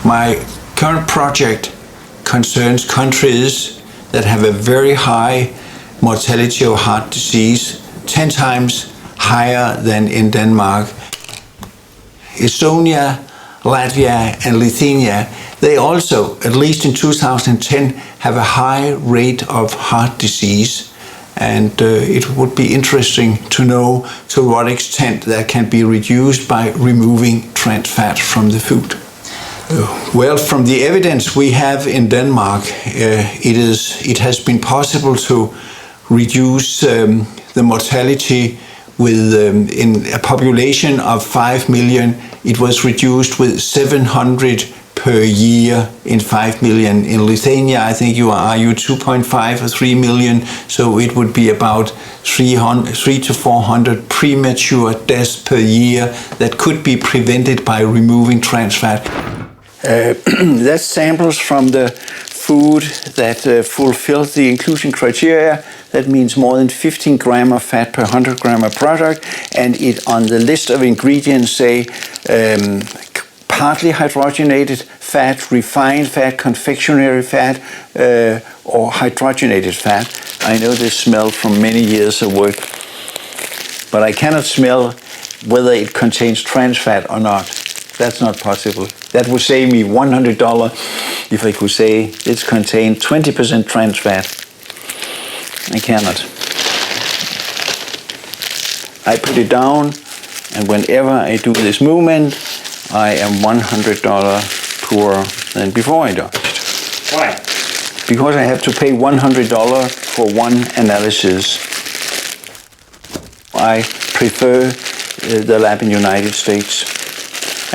My current project concerns countries that have a very high mortality of heart disease, 10 times higher than in Denmark. Estonia, Latvia, and Lithuania, they also, at least in 2010, have a high rate of heart disease. And it would be interesting to know to what extent that can be reduced by removing trans fat from the food. Well, from the evidence we have in Denmark, it has been possible to reduce the mortality with in a population of 5 million. It was reduced with 700 per year in 5 million. In Lithuania, I think you 2.5 or 3 million, so it would be about 300 to 400 premature deaths per year that could be prevented by removing trans fat. That's samples from the food that fulfills the inclusion criteria. That means more than 15 grams of fat per 100 grams of product, and it on the list of ingredients say partly hydrogenated fat, refined fat, confectionery fat, or hydrogenated fat. I know this smell from many years of work, but I cannot smell whether it contains trans fat or not. That's not possible. That would save me $100 if I could say it's contained 20% trans fat. I cannot. I put it down, and whenever I do this movement, I am $100 poorer than before I dodged. Why? Because I have to pay $100 for one analysis. I prefer the lab in the United States,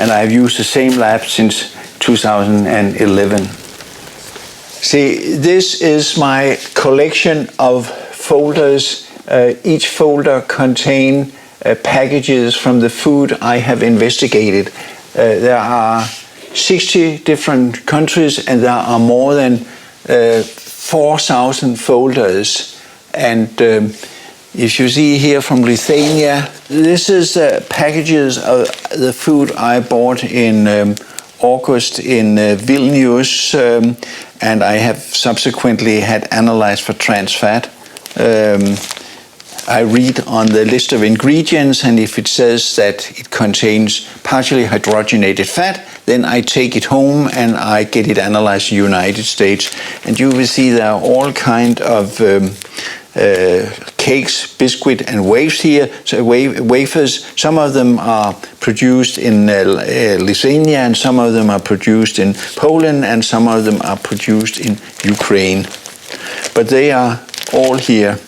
and I've used the same lab since 2011. See, this is my collection of folders. Each folder contains packages from the food I have investigated. There are 60 different countries, and there are more than 4,000 folders. And if you see here from Lithuania, this is packages of the food I bought in August in Vilnius, and I have subsequently had analyzed for trans fat. I read on the list of ingredients, and if it says that it contains partially hydrogenated fat, then I take it home and I get it analyzed in the United States. And you will see there are all kinds of cakes, biscuit, and wafers here. So wafers. Some of them are produced in Lithuania, and some of them are produced in Poland, and some of them are produced in Ukraine. But they are all here.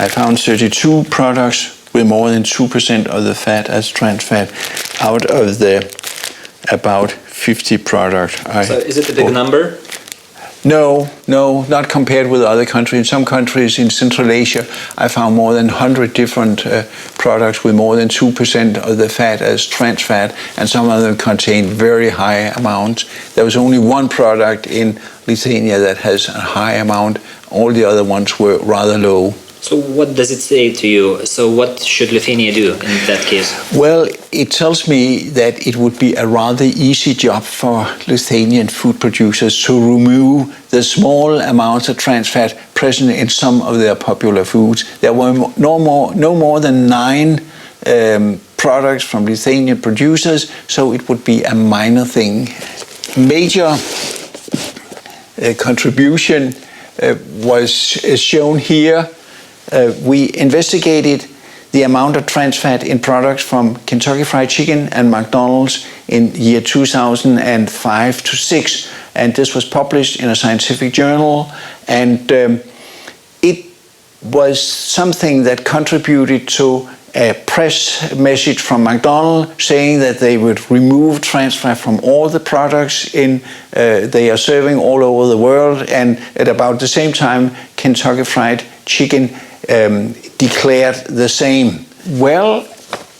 I found 32 products with more than 2% of the fat as trans fat out of the about 50 products. So is it a big number? No, not compared with other countries. In some countries in Central Asia, I found more than 100 different products with more than 2% of the fat as trans fat, and some of them contain very high amounts. There was only one product in Lithuania that has a high amount. All the other ones were rather low. So what does it say to you? So what should Lithuania do in that case? Well, it tells me that it would be a rather easy job for Lithuanian food producers to remove the small amounts of trans fat present in some of their popular foods. There were no more than 9 products from Lithuanian producers, so it would be a minor thing. Major contribution was shown here. We investigated the amount of trans fat in products from Kentucky Fried Chicken and McDonald's in year 2005 to 6, and this was published in a scientific journal, and it was something that contributed to a press message from McDonald's saying that they would remove trans fat from all the products they are serving all over the world, and at about the same time Kentucky Fried Chicken declared the same. Well,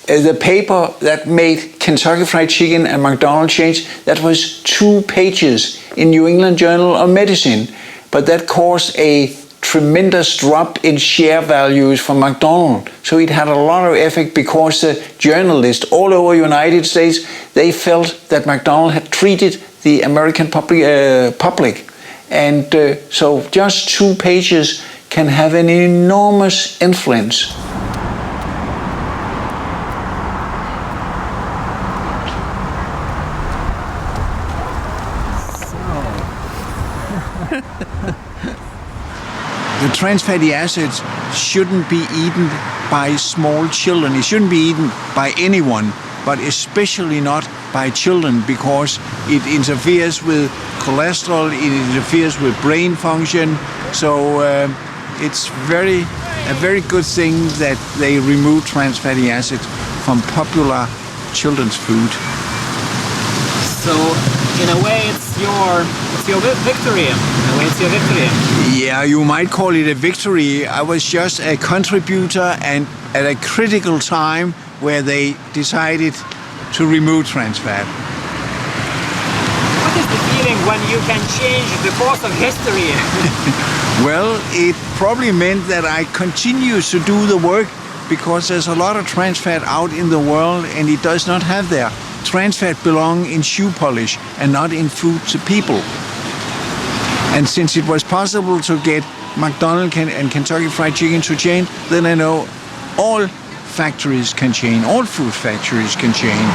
the paper that made Kentucky Fried Chicken and McDonald's change, that was 2 pages in New England Journal of Medicine, but that caused a tremendous drop in share values for McDonald's. So it had a lot of effect because the journalists all over United States, they felt that McDonald's had treated the American public. And so just 2 pages can have an enormous influence. The trans fatty acids shouldn't be eaten by small children. It shouldn't be eaten by anyone, but especially not by children, because it interferes with cholesterol, it interferes with brain function. So it's a very good thing that they remove trans fatty acids from popular children's food. So in a way it's your victory. In a way it's your victory. Yeah, you might call it a victory. I was just a contributor, and at a critical time where they decided to remove trans fat. What is the feeling when you can change the course of history? Well, it probably meant that I continue to do the work, because there's a lot of trans fat out in the world and it does not have there. Trans fat belong in shoe polish and not in food to people. And since it was possible to get McDonald's and Kentucky Fried Chicken to change, then I know all factories can change, all food factories can change.